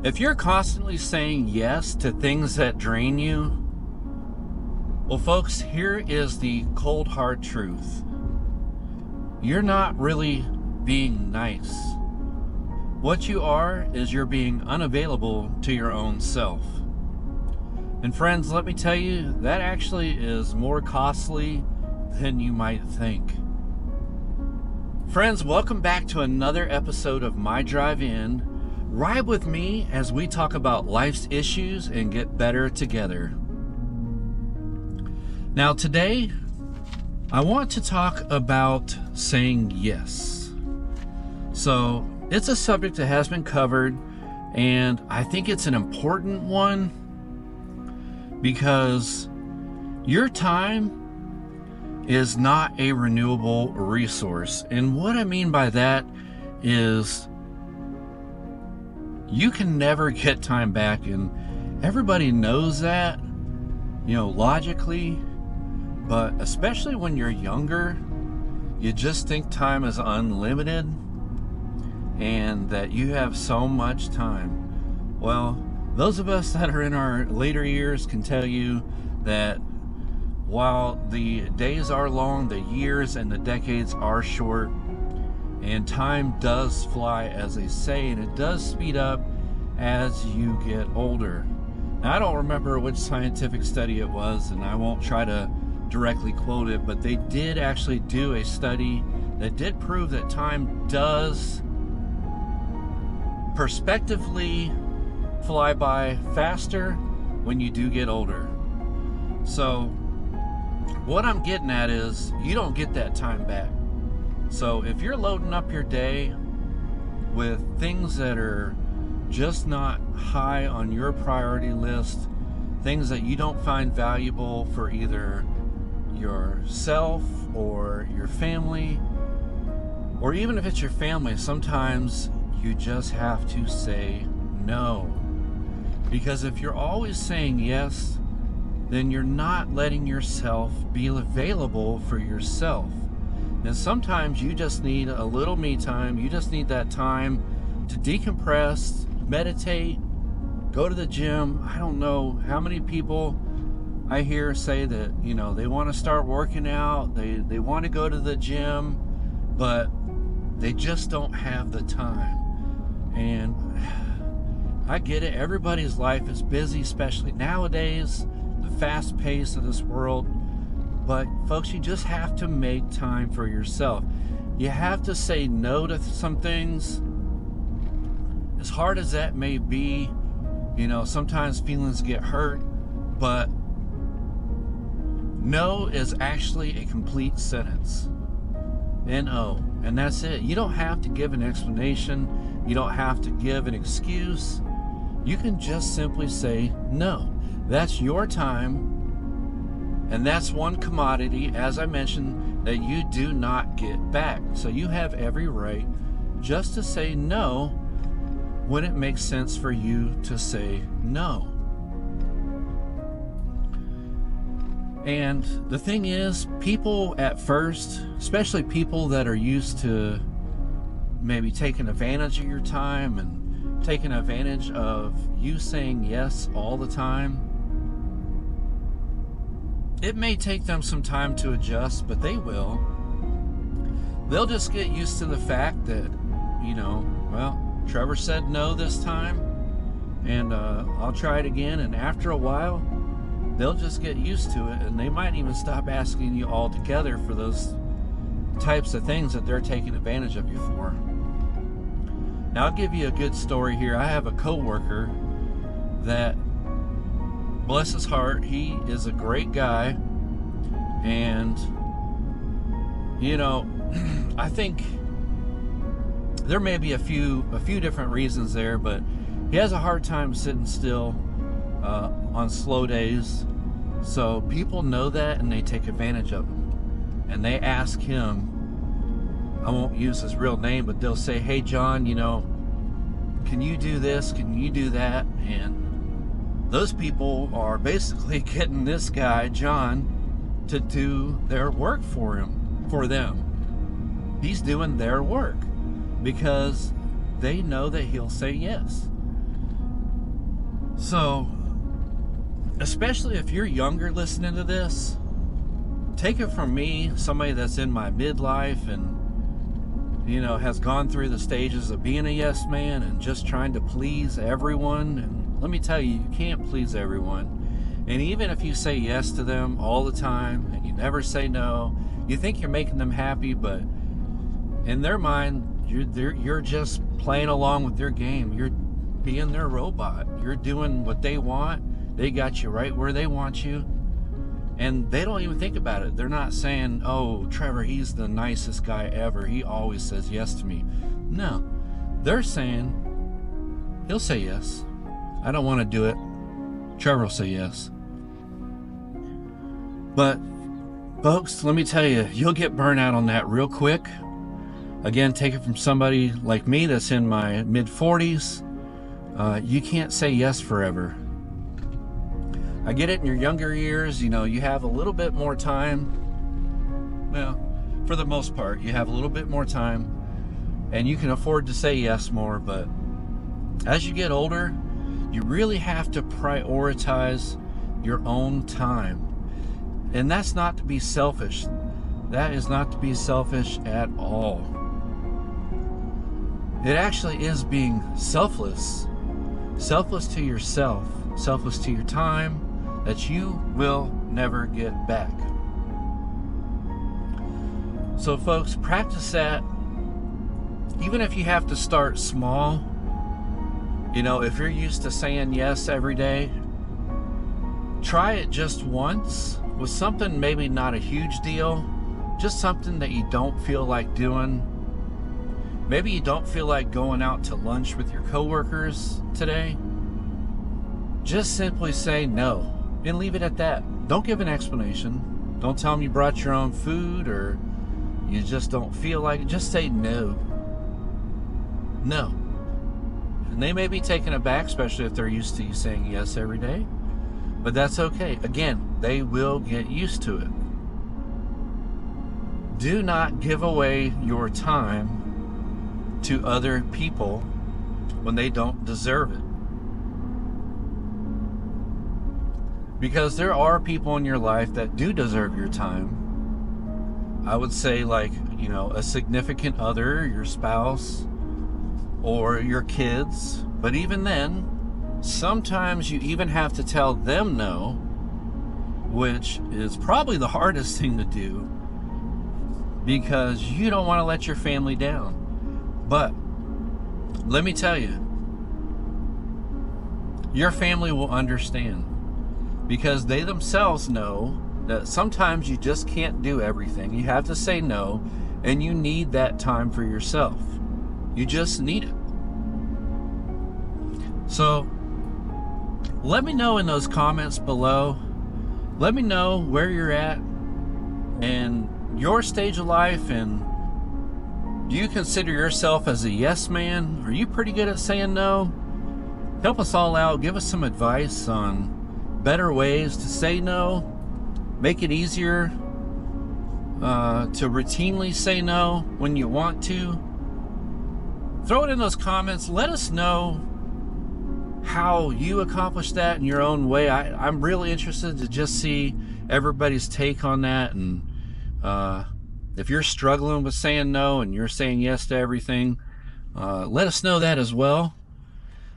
If you're constantly saying yes to things that drain you, well, folks, here is the cold hard truth. You're not really being nice. What you are is you're being unavailable to your own self. And friends, let me tell you, that actually is more costly than you might think. Friends, welcome back to another episode of My Drive In. Ride with me as we talk about life's issues and get better together. Now today, I want to talk about saying yes. So, it's a subject that has been covered, and I think it's an important one because your time is not a renewable resource. And what I mean by that is you can never get time back, and everybody knows that, logically, but especially when you're younger, you just think time is unlimited and that you have so much time. Well, those of us that are in our later years can tell you that while the days are long, the years and the decades are short, and time does fly, as they say, and it does speed up as you get older. Now, I don't remember which scientific study it was, and I won't try to directly quote it, but they did actually do a study that did prove that time does prospectively fly by faster when you do get older. So, what I'm getting at is you don't get that time back. So if you're loading up your day with things that are just not high on your priority list, things that you don't find valuable for either yourself or your family, or even if it's your family, sometimes you just have to say no. Because if you're always saying yes, then you're not letting yourself be available for yourself. And sometimes you just need a little me time. You just need that time to decompress, meditate, go to the gym. I don't know how many people I hear say that, they want to start working out. They want to go to the gym, but they just don't have the time. And I get it. Everybody's life is busy, especially nowadays, the fast pace of this world. But folks, you just have to make time for yourself. You have to say no to some things. As hard as that may be, sometimes feelings get hurt, but no is actually a complete sentence. N-O. And that's it. You don't have to give an explanation. You don't have to give an excuse. You can just simply say no. That's your time. And that's one commodity, as I mentioned, that you do not get back. So you have every right just to say no when it makes sense for you to say no. And the thing is, people at first, especially people that are used to maybe taking advantage of your time and taking advantage of you saying yes all the time, it may take them some time to adjust, but they will. They'll just get used to the fact that, Trevor said no this time, and I'll try it again. And after a while, they'll just get used to it, and they might even stop asking you altogether for those types of things that they're taking advantage of you for. Now, I'll give you a good story here. I have a coworker that, bless his heart, he is a great guy, and I think there may be a few different reasons there, but he has a hard time sitting still on slow days. So people know that, and they take advantage of him, and they ask him, I won't use his real name, but they'll say, hey John, can you do this, can you do that? And those people are basically getting this guy, John, to do their work for them. He's doing their work because they know that he'll say yes. So, especially if you're younger listening to this, take it from me, somebody that's in my midlife and, you know, has gone through the stages of being a yes man and just trying to please everyone. And let me tell you, you can't please everyone. And even if you say yes to them all the time and you never say no, you think you're making them happy, but in their mind, you're just playing along with their game. You're being their robot. You're doing what they want. They got you right where they want you. And they don't even think about it. They're not saying, oh, Trevor, he's the nicest guy ever. He always says yes to me. No. They're saying, he'll say yes. I don't want to do it. Trevor will say yes. But, folks, let me tell you, you'll get burnt out on that real quick. Again, take it from somebody like me that's in my mid-40s. You can't say yes forever. I get it in your younger years, you know, you have a little bit more time. Well, for the most part, you have a little bit more time and you can afford to say yes more, but as you get older, you really have to prioritize your own time. And that's not to be selfish. That is not to be selfish at all. It actually is being selfless. Selfless to yourself, selfless to your time, that you will never get back. So folks, practice that. Even if you have to start small, you know, if you're used to saying yes every day, try it just once with something maybe not a huge deal, just something that you don't feel like doing. Maybe you don't feel like going out to lunch with your coworkers today. Just simply say no and leave it at that. Don't give an explanation. Don't tell them you brought your own food or you just don't feel like it. Just say no. No. And they may be taken aback, especially if they're used to you saying yes every day. But that's okay. Again, they will get used to it. Do not give away your time to other people when they don't deserve it. Because there are people in your life that do deserve your time. I would say, like, you know, a significant other, your spouse, or your kids. But even then, sometimes you even have to tell them no, which is probably the hardest thing to do because you don't want to let your family down. But let me tell you, your family will understand because they themselves know that sometimes you just can't do everything. You have to say no, and you need that time for yourself. You just need it. So let me know in those comments below. Let me know where you're at and your stage of life, and do you consider yourself as a yes man? Are you pretty good at saying no? Help us all out. Give us some advice on better ways to say no. Make it easier to routinely say no when you want to. Throw it in those comments. Let us know how you accomplish that in your own way. I'm really interested to just see everybody's take on that. And if you're struggling with saying no and you're saying yes to everything, let us know that as well.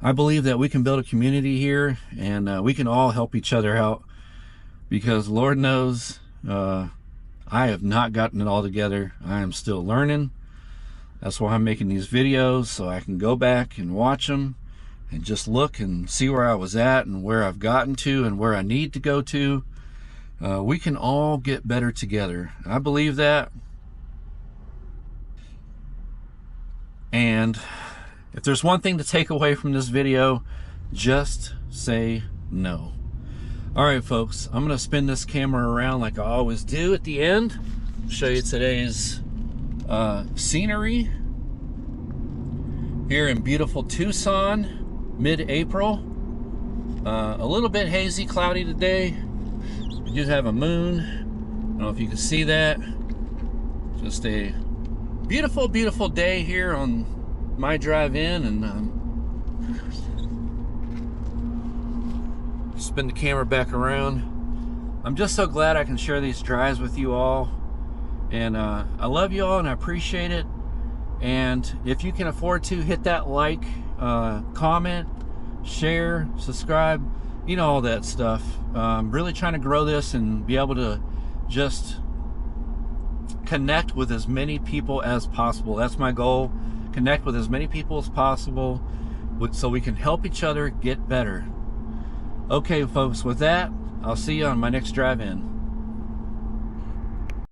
I believe that we can build a community here, and we can all help each other out, because Lord knows I have not gotten it all together. I am still learning. That's why I'm making these videos, so I can go back and watch them and just look and see where I was at and where I've gotten to and where I need to go to. We can all get better together. I believe that. And if there's one thing to take away from this video, just say no. All right, folks, I'm going to spin this camera around like I always do at the end. Show you today's scenery here in beautiful Tucson, mid-April. A little bit hazy, cloudy today. We do have a moon. I don't know if you can see that. Just a beautiful, beautiful day here on my drive in, and spin the camera back around. I'm just so glad I can share these drives with you all, and I love you all and I appreciate it. And if you can afford to, hit that like, comment, share, subscribe, you know, all that stuff. I'm really trying to grow this and be able to just connect with as many people as possible. That's my goal. Connect with as many people as possible so we can help each other get better. Okay, folks, with that, I'll see you on my next drive-in.